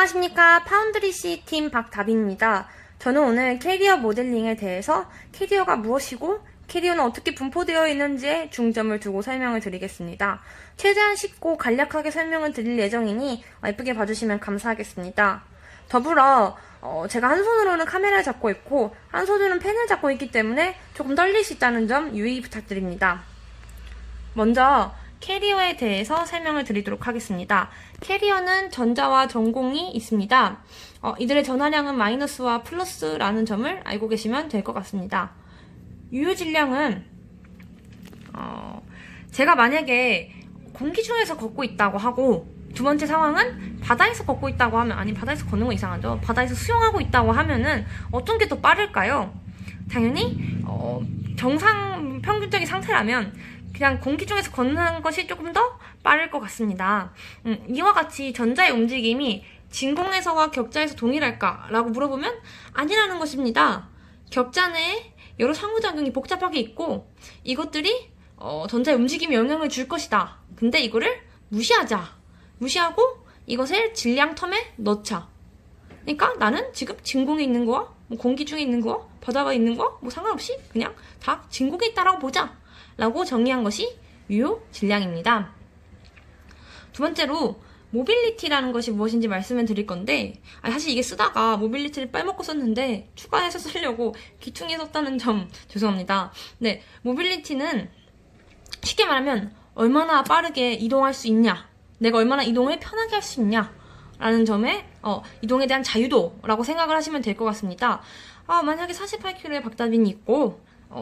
안녕하십니까. 파운드리시 팀 박다비입니다. 저는 오늘 캐리어 모델링에 대해서 캐리어가 무엇이고 캐리어는 어떻게 분포되어 있는지에 중점을 두고 설명을 드리겠습니다. 최대한 쉽고 간략하게 설명을 드릴 예정이니 예쁘게 봐주시면 감사하겠습니다. 더불어 제가 한 손으로는 카메라를 잡고 있고 한 손으로는 펜을 잡고 있기 때문에 조금 떨릴 수 있다는 점 유의 부탁드립니다. 먼저 캐리어에 대해서 설명을 드리도록 하겠습니다. 캐리어는 전자와 전공이 있습니다. 이들의 전하량은 마이너스와 플러스라는 점을 알고 계시면 될 것 같습니다. 유효 질량은 제가 만약에 공기 중에서 걷고 있다고 하고, 두 번째 상황은 바다에서 걷고 있다고 하면, 아니 바다에서 걷는 거 이상하죠. 바다에서 수영하고 있다고 하면은 어떤 게 더 빠를까요? 당연히 정상 평균적인 상태라면 그냥 공기 중에서 걷는 것이 조금 더 빠를 것 같습니다. 이와 같이 전자의 움직임이 진공에서와 격자에서 동일할까? 라고 물어보면 아니라는 것입니다. 격자 내에 여러 상호작용이 복잡하게 있고 이것들이 전자의 움직임에 영향을 줄 것이다. 근데 이거를 무시하고 이것을 질량 텀에 넣자. 그러니까 나는 지금 진공에 있는 거와 공기 중에 있는 거와 바다가 있는 거와 상관없이 그냥 다 진공에 있다라고 보자 라고 정의한 것이 유효 질량입니다. 두 번째로 모빌리티라는 것이 무엇인지 말씀을 드릴 건데, 사실 이게 쓰다가 모빌리티를 빼먹고 썼는데 추가해서 쓰려고 귀퉁이에 썼다는 점 죄송합니다. 네, 모빌리티는 쉽게 말하면 얼마나 빠르게 이동할 수 있냐, 내가 얼마나 이동을 편하게 할 수 있냐 라는 점에 이동에 대한 자유도라고 생각을 하시면 될 것 같습니다. 만약에 48kg의 박다빈이 있고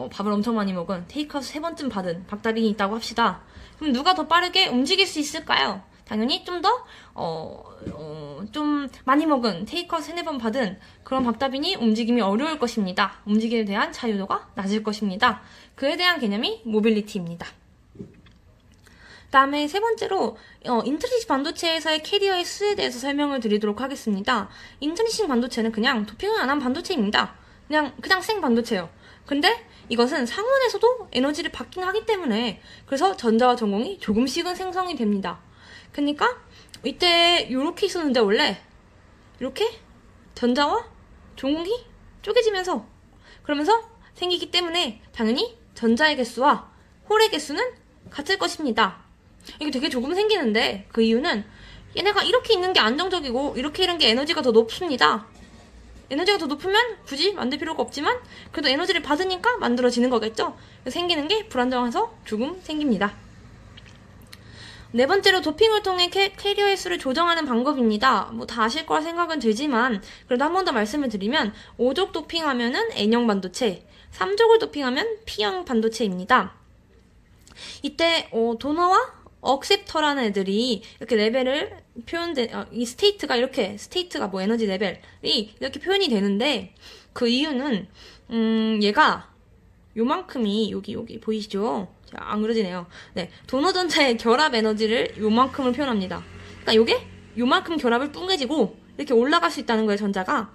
밥을 엄청 많이 먹은 테이크아웃 3번쯤 받은 박다빈이 있다고 합시다. 그럼 누가 더 빠르게 움직일 수 있을까요? 당연히 좀 많이 먹은 테이크아웃 3-4번 받은 그런 박다빈이 움직임이 어려울 것입니다. 움직임에 대한 자유도가 낮을 것입니다. 그에 대한 개념이 모빌리티입니다. 다음에 세 번째로 인트리식 반도체에서의 캐리어의 수에 대해서 설명을 드리도록 하겠습니다. 인트리식 반도체는 그냥 도핑을 안 한 반도체입니다. 그냥 생 반도체예요. 근데 이것은 상온에서도 에너지를 받긴 하기 때문에 그래서 전자와 전공이 조금씩은 생성이 됩니다. 그러니까 이때 이렇게 있었는데 원래 이렇게 전자와 전공이 쪼개지면서 그러면서 생기기 때문에 당연히 전자의 개수와 홀의 개수는 같을 것입니다. 이게 되게 조금 생기는데 그 이유는 얘네가 이렇게 있는 게 안정적이고 이렇게 있는 게 에너지가 더 높습니다. 에너지가 더 높으면 굳이 만들 필요가 없지만 그래도 에너지를 받으니까 만들어지는 거겠죠? 생기는 게 불안정해서 조금 생깁니다. 네 번째로 도핑을 통해 캐리어의 수를 조정하는 방법입니다. 다 아실 거라 생각은 들지만 그래도 한 번 더 말씀을 드리면 5족 도핑하면은 N형 반도체, 3족을 도핑하면 P형 반도체입니다. 이때 도너와 억셉터라는 애들이 이렇게 레벨을 이 스테이트가 에너지 레벨이 이렇게 표현이 되는데 그 이유는 얘가 요만큼이 여기 보이시죠? 안 그려지네요. 네, 도너 전자의 결합 에너지를 요만큼을 표현합니다. 그러니까 요게 요만큼 결합을 뿡해지고 이렇게 올라갈 수 있다는 거예요, 전자가.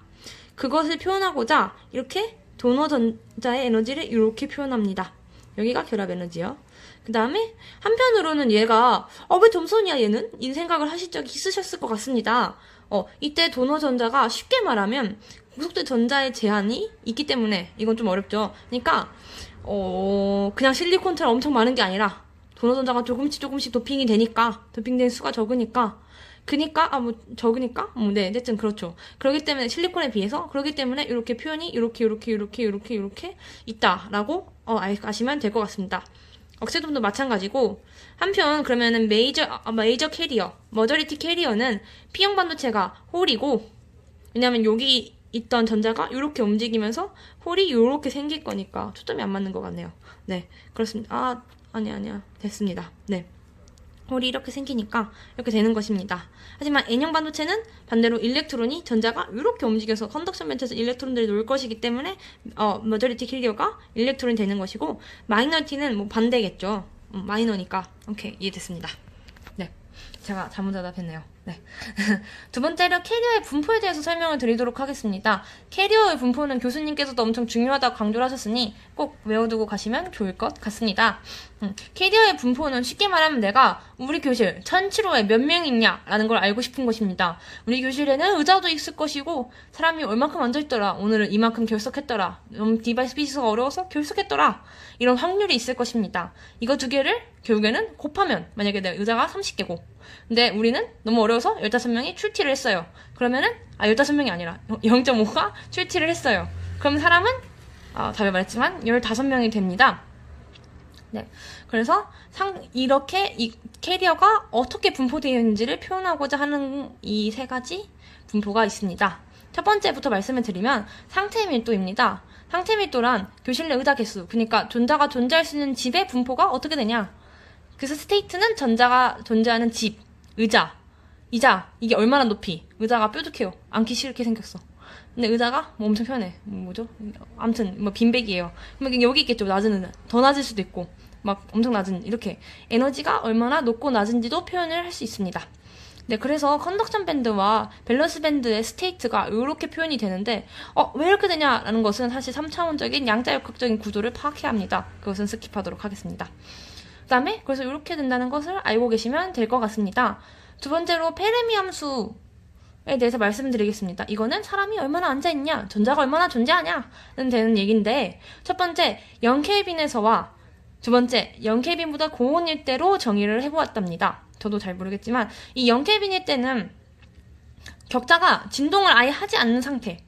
그것을 표현하고자 이렇게 도너 전자의 에너지를 이렇게 표현합니다. 여기가 결합 에너지요. 그 다음에 한편으로는 얘가 왜 점선이야 얘는? 이 생각을 하실 적이 있으셨을 것 같습니다. 이때 도너 전자가 쉽게 말하면 구속된 전자의 제한이 있기 때문에 이건 좀 어렵죠. 그러니까 그냥 실리콘처럼 엄청 많은 게 아니라 도너 전자가 조금씩 도핑이 되니까 도핑된 수가 적으니까 적으니까? 네, 어쨌든 그렇죠. 그렇기 때문에 실리콘에 비해서 그렇기 때문에 이렇게 표현이 이렇게 있다라고 아시면 될 것 같습니다. 억세돔도 마찬가지고 한편 그러면은 메이저 캐리어, 머저리티 캐리어는 P형 반도체가 홀이고 왜냐면 여기 있던 전자가 이렇게 움직이면서 홀이 이렇게 생길 거니까 초점이 안 맞는 것 같네요. 네, 그렇습니다. 아니야 됐습니다. 네. 홀이 이렇게 생기니까 이렇게 되는 것입니다. 하지만 N형 반도체는 반대로 일렉트론이 전자가 이렇게 움직여서 컨덕션 벤트에서 일렉트론들이 놀 것이기 때문에 머저리티 캐리어가 일렉트론이 되는 것이고 마이너리티는 반대겠죠. 마이너니까. 오케이, 이해됐습니다. 네, 제가 잘못 대답했네요. 네. 두 번째로 캐리어의 분포에 대해서 설명을 드리도록 하겠습니다. 캐리어의 분포는 교수님께서도 엄청 중요하다고 강조를 하셨으니 꼭 외워두고 가시면 좋을 것 같습니다. 캐리어의 분포는 쉽게 말하면 내가 우리 교실 1007호에 몇 명이 있냐라는 걸 알고 싶은 것입니다. 우리 교실에는 의자도 있을 것이고 사람이 얼마큼 앉아있더라. 오늘은 이만큼 결석했더라. 디바이스 피스가 어려워서 결석했더라. 이런 확률이 있을 것입니다. 이거 두 개를 결국에는 곱하면 만약에 내 의자가 30개고 근데 우리는 너무 어려워서 15명이 출티를 했어요. 그러면은 15명이 아니라 0.5가 출티를 했어요. 그럼 사람은 답에 말했지만 15명이 됩니다. 네. 그래서 이렇게 이 캐리어가 어떻게 분포되어 있는지를 표현하고자 하는 이 세 가지 분포가 있습니다. 첫 번째부터 말씀을 드리면 상태 밀도입니다. 상태 밀도란 교실 내 의자 개수, 그러니까 전자가 존재할 수 있는 집의 분포가 어떻게 되냐. 그래서 스테이트는 전자가 존재하는 집, 의자, 이게 얼마나 높이, 의자가 뾰족해요. 앉기 싫게 생겼어. 근데 의자가 뭐 엄청 편해. 뭐죠? 아무튼 뭐 빈백이에요. 그러면 여기 있겠죠. 낮은 의자. 더 낮을 수도 있고 막 엄청 낮은 이렇게 에너지가 얼마나 높고 낮은지도 표현을 할 수 있습니다. 네, 그래서 컨덕션 밴드와 밸런스 밴드의 스테이트가 이렇게 표현이 되는데 왜 이렇게 되냐라는 것은 사실 3차원적인 양자역학적인 구조를 파악해야 합니다. 그것은 스킵하도록 하겠습니다. 그 다음에 그래서 이렇게 된다는 것을 알고 계시면 될 것 같습니다. 두 번째로 페르미 함수에 대해서 말씀드리겠습니다. 이거는 사람이 얼마나 앉아있냐, 전자가 얼마나 존재하냐는 되는 얘기인데 첫 번째 0켈빈에서와 두 번째 0켈빈보다 고온일 때로 정의를 해보았답니다. 저도 잘 모르겠지만 이 0켈빈일 때는 격자가 진동을 아예 하지 않는 상태,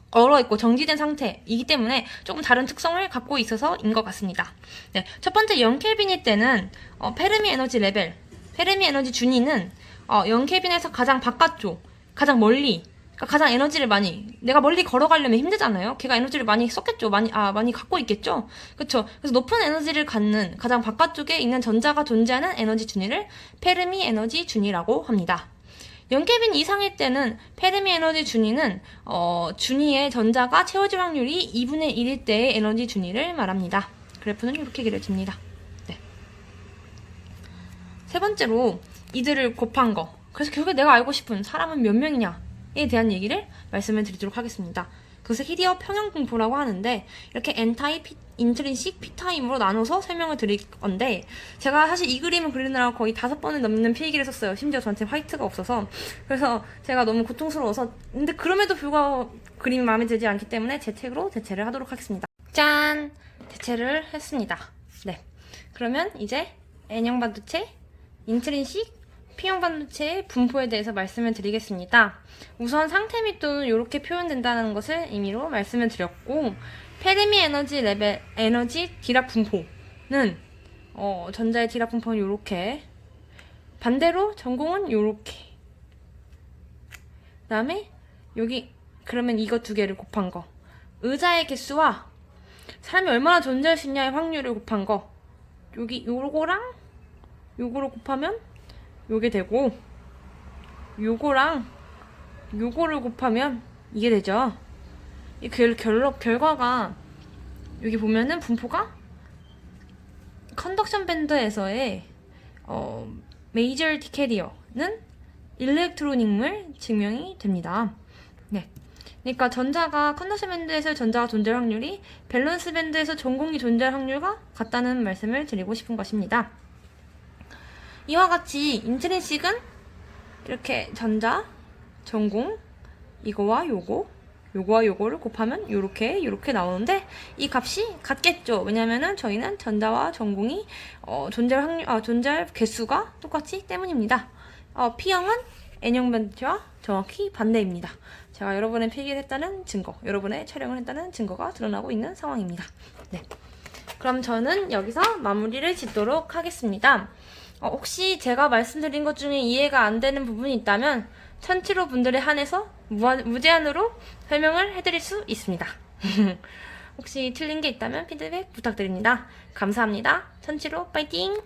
얼어있고 정지된 상태이기 때문에 조금 다른 특성을 갖고 있어서인 것 같습니다. 네, 첫 번째 0켈빈일 때는 페르미 에너지 레벨, 페르미 에너지 준위는 0켈빈에서 가장 바깥쪽, 가장 멀리, 그러니까 가장 에너지를 내가 멀리 걸어가려면 힘들잖아요. 걔가 에너지를 많이 썼겠죠. 많이 갖고 있겠죠. 그렇죠. 그래서 높은 에너지를 갖는 가장 바깥쪽에 있는 전자가 존재하는 에너지 준위를 페르미 에너지 준위라고 합니다. 0켈빈 이상일 때는 페르미 에너지 준위는 준위의 전자가 채워질 확률이 2분의 1일 때의 에너지 준위를 말합니다. 그래프는 이렇게 그려집니다. 네. 세 번째로 이들을 곱한 거. 그래서 결국에 내가 알고 싶은 사람은 몇 명이냐에 대한 얘기를 말씀을 드리도록 하겠습니다. 그것을 캐리어 평형 분포라고 하는데 이렇게 N타입, 인트린식, P타입으로 나눠서 설명을 드릴 건데 제가 사실 이 그림을 그리느라 거의 5번을 넘는 필기를 썼어요. 심지어 저한테 화이트가 없어서. 그래서 제가 너무 고통스러워서 근데 그럼에도 불구하고 그림이 마음에 들지 않기 때문에 제 책으로 대체를 하도록 하겠습니다. 짠! 대체를 했습니다. 네. 그러면 이제 N형 반도체, 인트린식, P형 반도체의 분포에 대해서 말씀을 드리겠습니다. 우선 상태 밀도는 이렇게 표현된다는 것을 임의로 말씀을 드렸고 페르미 에너지 레벨, 에너지 디락 분포는 전자의 디락 분포는 이렇게 반대로 전공은 이렇게 그 다음에 여기 그러면 이거 두 개를 곱한 거 의자의 개수와 사람이 얼마나 존재할 수 있냐의 확률을 곱한 거 여기 요거랑 요거를 곱하면 요게 되고 요거랑 요거를 곱하면 이게 되죠. 이 결과가 여기 보면은 분포가 컨덕션 밴드에서의 메이저리티 캐리어는 일렉트로닉물 증명이 됩니다. 네. 그러니까 전자가 컨덕션 밴드에서 전자가 존재할 확률이 밸런스 밴드에서 전공이 존재할 확률과 같다는 말씀을 드리고 싶은 것입니다. 이와 같이 인트린식은 이렇게 전자, 전공, 이거와 요거와 요거를 곱하면 요렇게 나오는데 이 값이 같겠죠. 왜냐면은 저희는 전자와 전공이 존재할 개수가 똑같기 때문입니다. P형은 N형 반도체와 정확히 반대입니다. 제가 여러분의 필기를 했다는 증거, 여러분의 촬영을 했다는 증거가 드러나고 있는 상황입니다. 네. 그럼 저는 여기서 마무리를 짓도록 하겠습니다. 혹시 제가 말씀드린 것 중에 이해가 안 되는 부분이 있다면 1007호 분들에 한해서 무제한으로 설명을 해드릴 수 있습니다. 혹시 틀린 게 있다면 피드백 부탁드립니다. 감사합니다. 1007호 파이팅!